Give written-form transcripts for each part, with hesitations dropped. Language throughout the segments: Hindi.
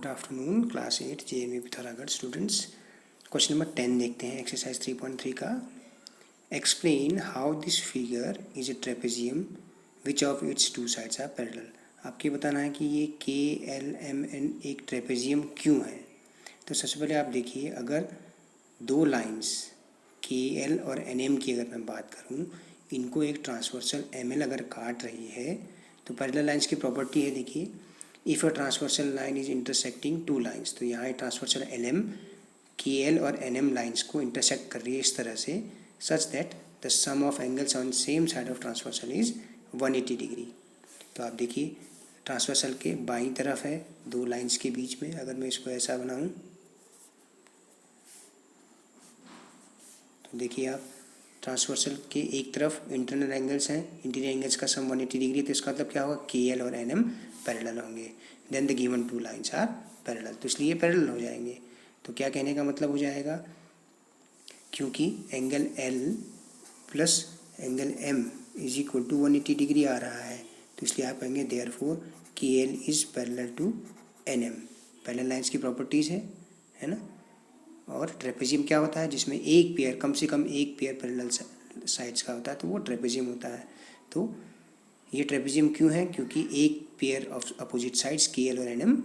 Afternoon class 8 JMU Pithoragarh students. Question number 10 देखते हैं एक्सरसाइज 3.3 का। Explain how this figure is a trapezium which of its two sides are parallel. आपके बताना है कि ये KLMN एक ट्रेपेजियम क्यों है। तो सबसे पहले आप देखिए, अगर दो लाइंस KL और NM की अगर मैं बात करूँ, इनको एक ट्रांसवर्सल ML अगर काट रही है तो पैरेलल लाइंस की प्रॉपर्टी है, देखिए, if a transversal line is intersecting two lines, तो यहाँ ट्रांसवर्सल LM KL और NM लाइंस को इंटरसेक्ट कर रही है इस तरह से, such that the sum of angles on same side of transversal is 180 degree. तो आप देखिए, ट्रांसवर्सल के बाईं तरफ है दो लाइंस के बीच में, अगर मैं इसको ऐसा बनाऊँ तो देखिए आप, ट्रांसवर्सल के एक तरफ इंटरनल एंगल्स हैं, इंटीरियर एंगल्स का सम 180 डिग्री, तो इसका मतलब क्या होगा, KL और NM पैरेलल होंगे, then the given two lines are parallel, तो इसलिए पैरेलल हो जाएंगे। तो क्या कहने का मतलब हो जाएगा, क्योंकि angle L plus angle M is equal to 180 degree आ रहा है, तो इसलिए आप कहेंगे therefore KL is parallel to NM। Parallel lines की प्रॉपर्टीज़ है ना। और ट्रेपेजियम क्या होता है, जिसमें एक पेयर, कम से कम एक पेयर पैरेलल साइड्स का होता है, तो वो ट्रेपेजियम होता है। तो ये ट्रेपेजियम क्यों है, क्योंकि एक pair of opposite sides KL और NM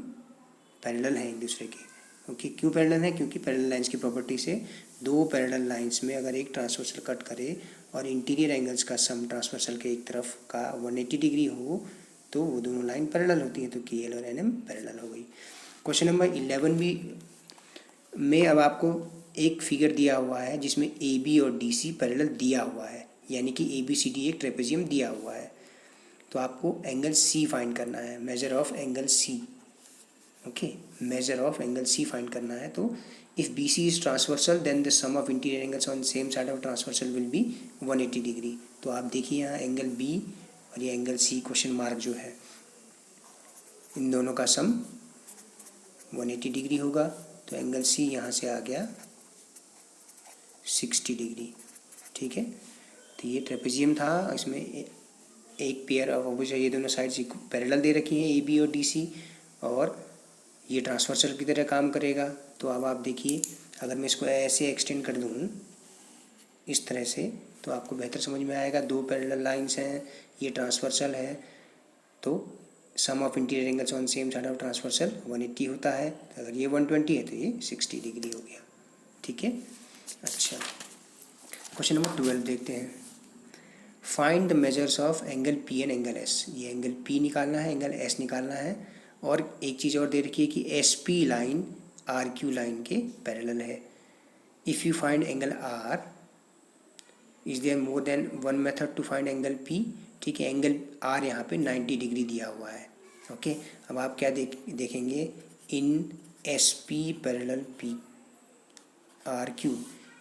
पैरेलल हैं एक दूसरे के। ओके, क्यों पैरेलल है, क्योंकि पैरेलल लाइंस की प्रॉपर्टी से दो पैरेलल लाइंस में अगर एक ट्रांसवर्सल कट करे और इंटीरियर एंगल्स का सम ट्रांसवर्सल के एक तरफ का 180 डिग्री हो, तो वो दोनों लाइन पैरेलल होती हैं, तो KL और NM पैरेलल हो गई। क्वेश्चन नंबर 11 भी में अब आपको एक फिगर दिया हुआ है जिसमें AB और DC पैरेलल दिया हुआ है, यानी कि ABCD एक ट्रेपेजियम दिया हुआ है। तो आपको एंगल C फाइंड करना है, measure of angle C। Okay, measure of angle C find करना है। तो if BC is transversal then the sum of interior angles on same side of transversal will be 180 degree. तो आप देखिए यहाँ एंगल B और ये एंगल C, क्वेश्चन मार्क जो है, इन दोनों का सम 180 डिग्री होगा, तो एंगल C यहाँ से आ गया 60 डिग्री। ठीक है, तो ये ट्रेपेजियम था, इसमें एक पेयर ऑफ ऑपोजिट, ये दोनों साइड्स पैरेलल दे रखी हैं AB और DC, और ये ट्रांसवर्सल की तरह काम करेगा। तो अब आप देखिए, अगर मैं इसको ऐसे एक्सटेंड कर दूँ इस तरह से, तो आपको बेहतर समझ में आएगा। दो पैरेलल लाइंस हैं, ये ट्रांसवर्सल है, तो sum of interior angles on same side of transversal 180 होता है, अगर ये 120 है तो ये 60 डिग्री हो गया। ठीक है, अच्छा, क्वेश्चन नंबर 12 देखते हैं। Find the measures of angle P and angle S। ये एंगल P निकालना है, एंगल S निकालना है, और एक चीज़ और दे रखी है कि SP लाइन RQ लाइन के पैरेलल है। If you find angle R, is there more than one method to find angle P। ठीक है, एंगल R यहाँ पे 90 डिग्री दिया हुआ है। ओके, अब आप क्या देखेंगे, in SP parallel P RQ,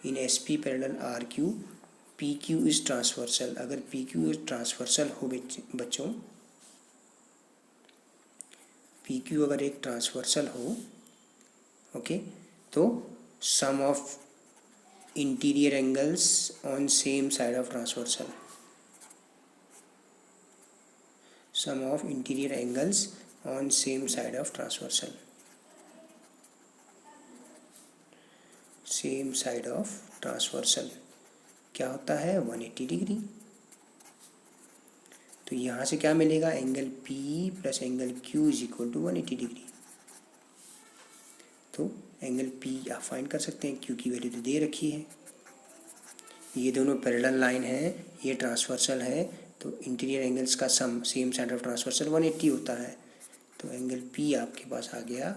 in SP parallel RQ PQ is transversal. अगर PQ इज ट्रांसवर्सल हो बच्चों, PQ अगर एक ट्रांसवर्सल हो, ओके, तो sum of interior angles on same side of transversal, sum of interior angles on same side of transversal, same side of transversal क्या होता है, 180 डिग्री। तो यहाँ से क्या मिलेगा, angle P plus angle Q is equal to 180 degree. तो एंगल P आप फाइंड कर सकते हैं, Q की वैल्यू तो दे रखी है, ये दोनों पैरेलल लाइन है, ये ट्रांसवर्सल है, तो इंटीरियर एंगल्स का सम सेम साइड ऑफ ट्रांसवर्सल 180 होता है, तो एंगल P आपके पास आ गया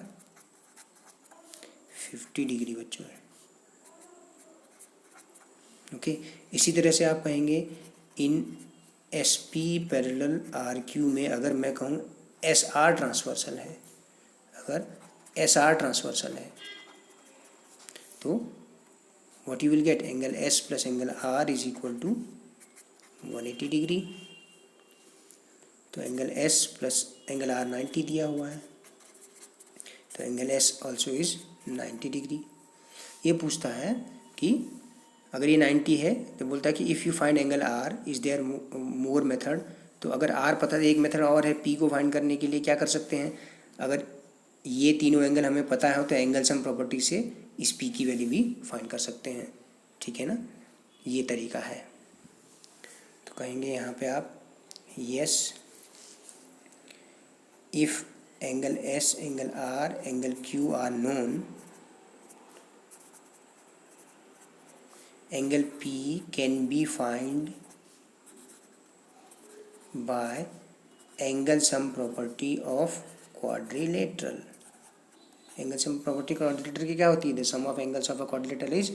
50 डिग्री बच्चों है। ओके, इसी तरह से आप कहेंगे इन SP पैरेलल RQ में, अगर मैं कहूँ SR ट्रांसवर्सल है, अगर SR ट्रांसवर्सल है, तो what you will get, angle S plus angle R is equal to 180 degree. तो angle S plus angle R 90 दिया हुआ है, तो angle S also is 90 degree. ये पूछता है कि अगर ये 90 है तो बोलता है कि if you find angle R is there more method. तो अगर R पता है, एक मेथड और है P को फाइंड करने के लिए, क्या कर सकते हैं, अगर ये तीनों एंगल हमें पता है तो एंगल सम प्रॉपर्टी से इस पी की वैल्यू भी फाइंड कर सकते हैं, ठीक है ना। ये तरीका है। तो कहेंगे यहाँ पे आप yes if angle S, angle R, angle Q R known, angle P can be find by angle sum property of quadrilateral. Angle sum property quadrilateral की क्या होती है? The sum of angles of a quadrilateral is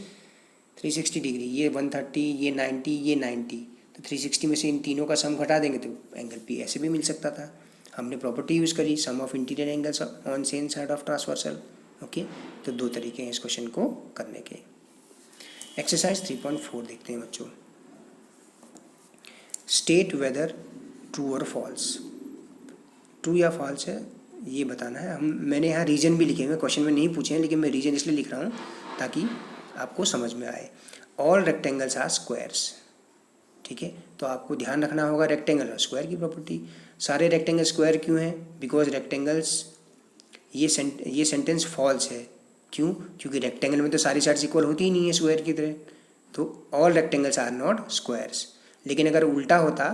360 degree. ये 130, ये 90, ये 90, तो 360 में से इन तीनों का सम घटा देंगे तो एंगल पी ऐसे भी मिल सकता था। हमने प्रॉपर्टी यूज़ करी sum of interior angles on same side of transversal. Okay, तो दो तरीके हैं इस क्वेश्चन को करने के। एक्सरसाइज 3.4 देखते हैं बच्चों। स्टेट वेदर ट्रू और फॉल्स। ट्रू या फॉल्स है ये बताना है। मैंने यहाँ रीजन भी लिखे हुए, क्वेश्चन में नहीं पूछे हैं लेकिन मैं रीजन इसलिए लिख रहा हूँ ताकि आपको समझ में आए। ऑल रेक्टेंगल्स आर स्क्वायर्स, ठीक है। तो आपको ध्यान रखना होगा रेक्टेंगल और स्क्वायर की प्रॉपर्टी। सारे रेक्टेंगल स्क्वायर क्यों हैं? बिकॉज रेक्टेंगल्स, ये सेंटेंस फॉल्स है। क्यों? क्योंकि रेक्टेंगल में तो सारी साइड्स इक्वल होती ही नहीं है स्क्वायर की तरह। तो all rectangles are not squares. लेकिन अगर उल्टा होता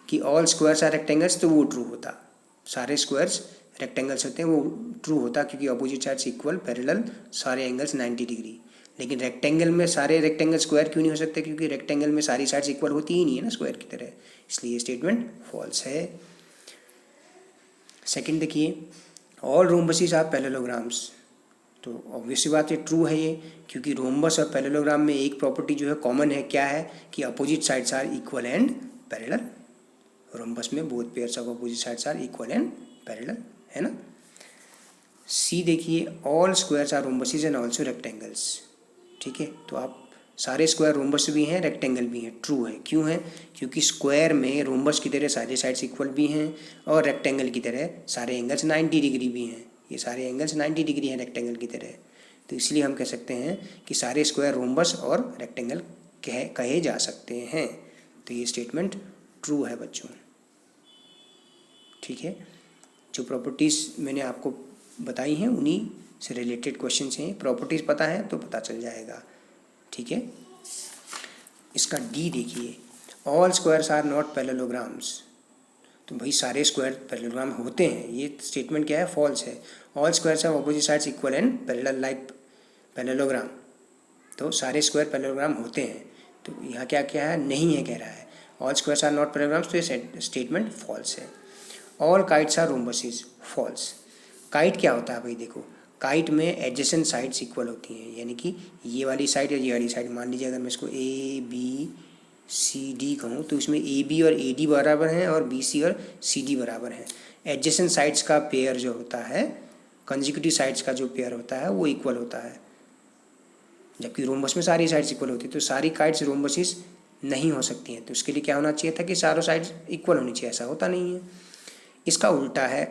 कि ऑल स्क्वायर्स आर रेक्टेंगल्स तो वो ट्रू होता। सारे स्क्वायर्स रेक्टेंगल्स होते हैं वो ट्रू होता क्योंकि अपोजिट साइड्स इक्वल, पैरेलल, सारे एंगल्स 90 डिग्री। लेकिन रेक्टेंगल में सारे रेक्टेंगल स्क्वायर क्यों नहीं हो सकते? क्योंकि रेक्टेंगल में सारी साइड्स इक्वल होती ही नहीं है ना स्क्वायर की तरह, इसलिए ये स्टेटमेंट फॉल्स है। सेकंड देखिए, ऑल रोम्बसेस आर पैरेललोग्राम्स। तो ऑब्वियसली बात है ट्रू है ये, क्योंकि रोम्बस और पैरेललोग्राम में एक प्रॉपर्टी जो है कॉमन है, क्या है कि opposite sides are equal and parallel. Rhombus में both pairs of opposite sides are equal and parallel, है ना। सी देखिए, all squares are rhombuses and also rectangles, ठीक है। तो आप सारे स्क्वायर रोम्बस भी हैं, रेक्टेंगल भी हैं, ट्रू है। क्यों है? क्योंकि स्क्वायर में रोम्बस की तरह सारे साइड्स इक्वल भी हैं और रेक्टेंगल की तरह सारे एंगल्स 90 डिग्री भी हैं। ये सारे एंगल्स 90 डिग्री हैं रेक्टेंगल की तरह, तो इसलिए हम कह सकते हैं कि सारे स्क्वायर रोम्बस और रेक्टेंगल कहे जा सकते हैं। तो ये स्टेटमेंट ट्रू है बच्चों, ठीक है। जो प्रॉपर्टीज़ मैंने आपको बताई हैं उन्हीं से रिलेटेड क्वेश्चन हैं। प्रॉपर्टीज़ पता है तो पता चल जाएगा, ठीक है। इसका डी देखिए, all squares are not parallelograms. तो भाई सारे स्क्वायर पैरेललोग्राम होते हैं, ये स्टेटमेंट क्या है? फॉल्स है। All squares of opposite sides equal and parallel like parallelogram. तो सारे स्क्वायर पैरेललोग्राम होते हैं, तो यहाँ क्या क्या है? नहीं है कह रहा है। All squares are not parallelograms, तो ये स्टेटमेंट फॉल्स है। All kites are rhombuses, false. Kite क्या होता है भाई? देखो, काइट में एडजेसेंट साइड्स इक्वल होती हैं, यानी कि ये वाली साइड या ये वाली साइड, मान लीजिए अगर मैं इसको ए बी सी डी कहूँ तो इसमें ए बी और ए डी बराबर हैं और बी सी और सी डी बराबर हैं। एडजेसेंट साइड्स का पेयर जो होता है, कंजिक्यूटिव साइड्स का जो पेयर होता है वो इक्वल होता है, जबकि रोम्बस में सारी साइड्स इक्वल होती है। तो सारी काइट्स रोम्बसेस नहीं हो सकती हैं। तो उसके लिए क्या होना चाहिए था कि सारों साइड्स इक्वल होनी चाहिए, ऐसा होता नहीं है। इसका उल्टा है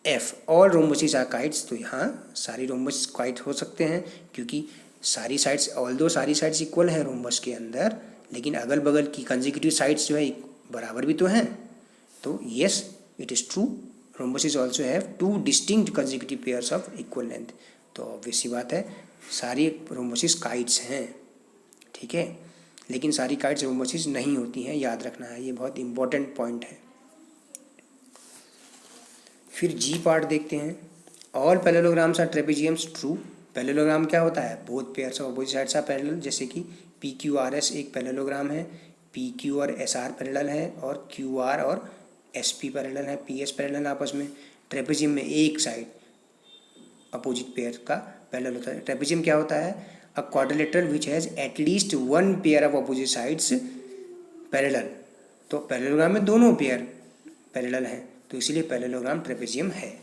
F, all rhombuses are kites. तो यहाँ सारी रोम्बस काइट हो सकते हैं क्योंकि सारी साइड्स, ऑल्दो सारी साइड्स इक्वल हैं रोम्बस के अंदर, लेकिन अगल बगल की कंजिक्यूटिव साइड्स जो है बराबर भी तो हैं। तो yes, it is true, rhombuses also have two distinct consecutive pairs of equal length. तो ऑब्वियस सी बात है सारी रोम्बसेस काइट्स हैं, ठीक है। लेकिन सारी काइट्स रोम्बसेस नहीं होती हैं, याद रखना है, ये बहुत इंपॉर्टेंट पॉइंट है। फिर जी पार्ट देखते हैं। All parallelograms are trapeziums, true. Parallelogram क्या होता है? Both pairs of opposite sides are parallel, जैसे कि पी क्यू आर एस एक पैरेललोग्राम है, पी क्यू और एस आर पैरेलल है, और क्यू आर और एस पी पैरेलल है, पी एस पैरेलल आपस में। ट्रेपेजियम में एक साइड अपोजिट पेयर का पैरेलल होता है। ट्रेपेजियम क्या होता है? A quadrilateral which has at least one pair of opposite sides parallel. तो पैरेललोग्राम में दोनों पेयर पैरेलल हैं, तो इसीलिए पैरेललोग्राम ट्रेपेजियम है।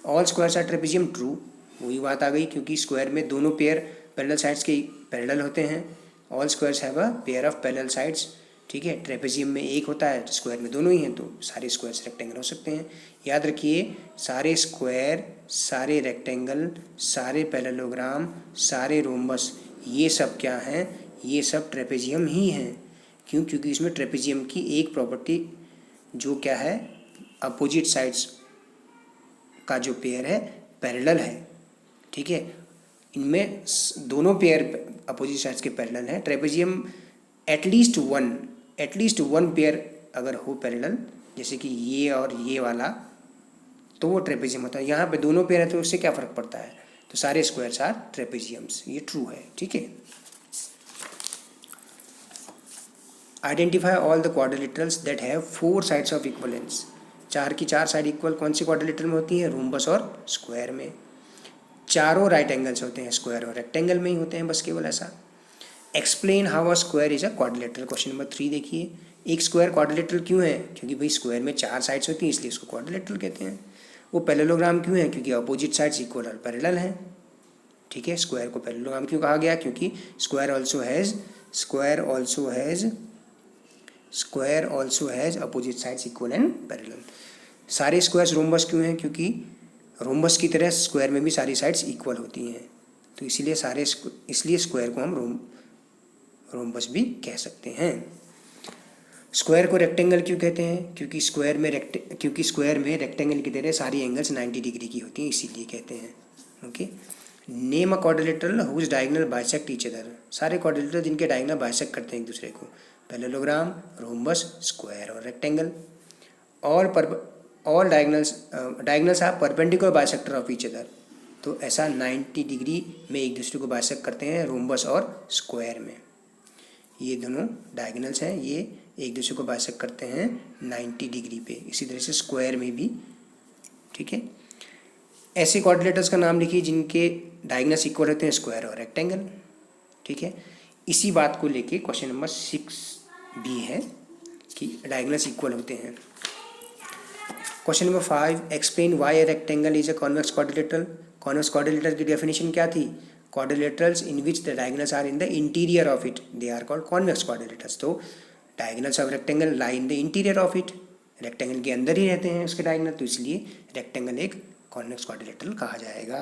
All squares are trapezium, true. वही बात आ गई, क्योंकि स्क्वायर में दोनों पेयर पैरेलल साइड्स के पैरेलल होते हैं। All squares have a pair of parallel sides, ठीक है। ट्रेपेजियम में एक होता है, स्क्वायर में दोनों ही हैं, तो सारे स्क्वायर्स रेक्टेंगल हो सकते हैं। याद रखिए, सारे स्क्वायर, सारे रेक्टेंगल, सारे पैरेललोग्राम, सारे रोम्बस, ये सब क्या हैं? ये सब ट्रेपेजियम ही हैं। क्यों? क्योंकि इसमें ट्रेपेजियम की एक प्रॉपर्टी जो क्या है, अपोजिट साइड्स का जो पेयर है पैरेलल है, ठीक है, इनमें दोनों पेयर अपोजिट साइड्स के पैरेलल हैं। ट्रेपेजियम एटलीस्ट वन पेयर अगर हो पैरेलल, जैसे कि ये और ये वाला, तो वो ट्रेपेजियम होता है। यहाँ पे दोनों पेयर है तो उससे क्या फ़र्क पड़ता है, तो सारे स्क्वायर्स आर ट्रेपेजियम्स, ये ट्रू है, ठीक है। Identify all the quadrilaterals that have 4 sides of equal lengths. 4 की 4 साइड इक्वल कौन सी क्वाड्रिलेटर में होती हैं, रोम्बस और स्क्वायर में। चारों राइट एंगल्स होते हैं, स्क्वायर और रेक्टेंगल में ही होते हैं, बस केवल ऐसा। Explain how a square is a quadrilateral. Question number 3 देखिए, एक स्क्वायर क्वाड्रिलेटरल क्यों है, क्योंकि भाई स्क्वायर में 4 साइड्स होती हैं इसलिए इसको क्वाड्रिलेटरल कहते हैं। वो पैरेललोग्राम क्यों है, क्योंकि अपोजिट साइड्स इक्वल और पैरेलल हैं, ठीक है। स्क्वायर को पैरेललोग्राम क्यों कहा गया, क्योंकि square also has opposite sides equal and parallel. सारे स्क्वायर्स रोम्बस क्यों हैं, क्योंकि रोम्बस की तरह स्क्वायर में भी सारी साइड्स इक्वल होती हैं, तो इसलिए स्क्वायर को हम रोम्बस भी कह सकते हैं। स्क्वायर को रेक्टेंगल क्यों कहते हैं, क्योंकि स्क्वायर में रेक्टेंगल की तरह सारी एंगल्स 90 डिग्री की होती हैं, इसीलिए कहते हैं, okay. Name a quadrilateral whose diagonal bisect each other. सारे क्वाड्रिलेटरल जिनके डायगोनल बाइसेक्ट करते हैं एक दूसरे को, पैरेललोग्राम, रोम्बस, स्क्वायर और rectangle. All diagonals are perpendicular bisector of each other. तो ऐसा 90 डिग्री में एक दूसरे को बाइसेक्ट करते हैं रोम्बस और स्क्वायर में। ये दोनों डायगोनल्स हैं, ये एक दूसरे को बाइसेक्ट करते हैं 90 डिग्री पे। इसी तरह से स्क्वायर में भी, ठीक है। ऐसे क्वाड्रिलेटर्स का नाम लिखिए जिनके डायगोनल्स इक्वल होते हैं, स्क्वायर और रेक्टेंगल, ठीक है। इसी बात को लेके क्वेश्चन नंबर 6 भी है कि डायगोनल्स इक्वल होते हैं। Question number 5, explain why a rectangle is a convex quadrilateral. Convex quadrilateral की डेफिनेशन क्या थी, quadrilaterals in which the diagonals are in the interior of it, they are called convex quadrilaters। तो diagonals of rectangle lie in the interior of it, rectangle के अंदर ही रहते हैं उसके डायगोनल, तो इसलिए रेक्टेंगल एक कॉन्वेक्स क्वाड्रिलेटरल कहा जाएगा।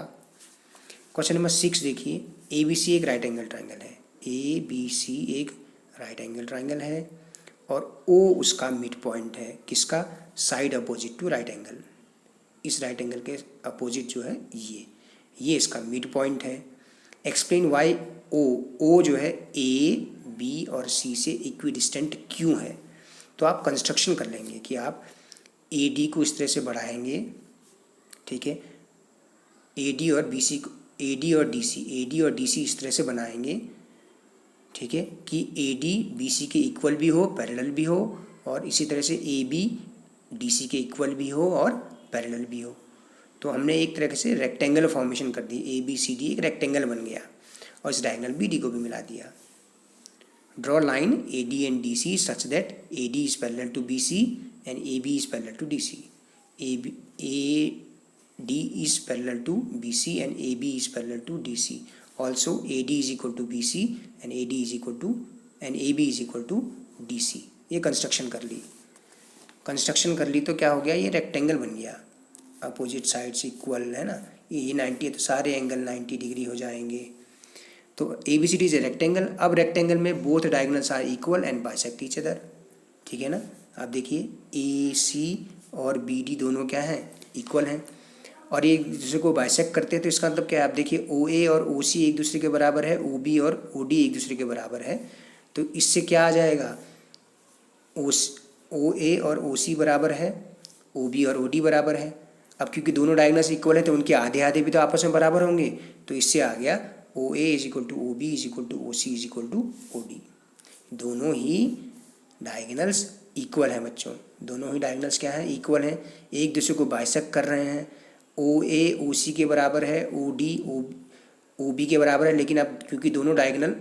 क्वेश्चन नंबर 6 देखिए, ABC एक राइट एंगल ट्राइंगल है, ABC एक राइट एंगल ट्राइंगल है और O उसका मिड पॉइंट है, किसका, side opposite to right angle. इस राइट एंगल के अपोजिट जो है ये इसका मिड पॉइंट है। एक्सप्लेन वाई ओ जो है A, B और C से इक्विडिस्टेंट क्यों है। तो आप कंस्ट्रक्शन कर लेंगे कि आप AD को इस तरह से बढ़ाएंगे, ठीक है, AD और DC इस तरह से बनाएंगे, ठीक है, कि AD BC के इक्वल भी हो, पैरेलल भी हो, और इसी तरह से AB DC के इक्वल भी हो और पैरेलल भी हो। तो हमने एक तरह से रेक्टेंगल फॉर्मेशन कर दी, ABCD एक रेक्टेंगल बन गया और इस डायगोनल BD को भी मिला दिया। Draw line AD and DC such that AD is parallel to BC and AB is parallel to DC। AD is parallel to BC and AB is parallel to DC। Also AD is equal to BC and AB is equal to DC। ये कंस्ट्रक्शन कर ली तो क्या हो गया, ये रेक्टेंगल बन गया, अपोजिट साइड्स इक्वल है ना, ये 90 है तो सारे एंगल 90 डिग्री हो जाएंगे। तो ABCD इज ए रेक्टेंगल। अब रेक्टेंगल में both diagonals are equal and bisect each other, ठीक है ना। आप देखिए AC और BD दोनों क्या हैं, इक्वल हैं और ये एक दूसरे को बाइसेक्ट करते हैं, तो इसका मतलब क्या है, आप देखिए OA और OC एक दूसरे के बराबर है, OB और OD एक दूसरे के बराबर है, तो इससे क्या आ जाएगा, OA और OC बराबर है, OB और OD बराबर है। अब क्योंकि दोनों डायगोनल्स इक्वल है तो उनके आधे आधे भी तो आपस में बराबर होंगे, तो इससे आ गया OA is equal to OB is equal to OC is equal to OD। दोनों ही डायगोनल्स इक्वल हैं बच्चों, दोनों ही डायगोनल्स क्या हैं, इक्वल हैं, एक दूसरे को बाइसेक्ट कर रहे हैं। OA OC के बराबर है, OD OB के बराबर है, लेकिन अब क्योंकि दोनों डायगोनल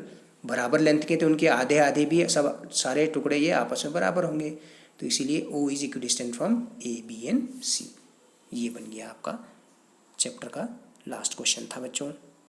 बराबर लेंथ के तो उनके आधे आधे भी सब सारे टुकड़े ये आपस में बराबर होंगे, तो इसीलिए O is equidistant from A, B and C। ये बन गया आपका चैप्टर का लास्ट क्वेश्चन था बच्चों।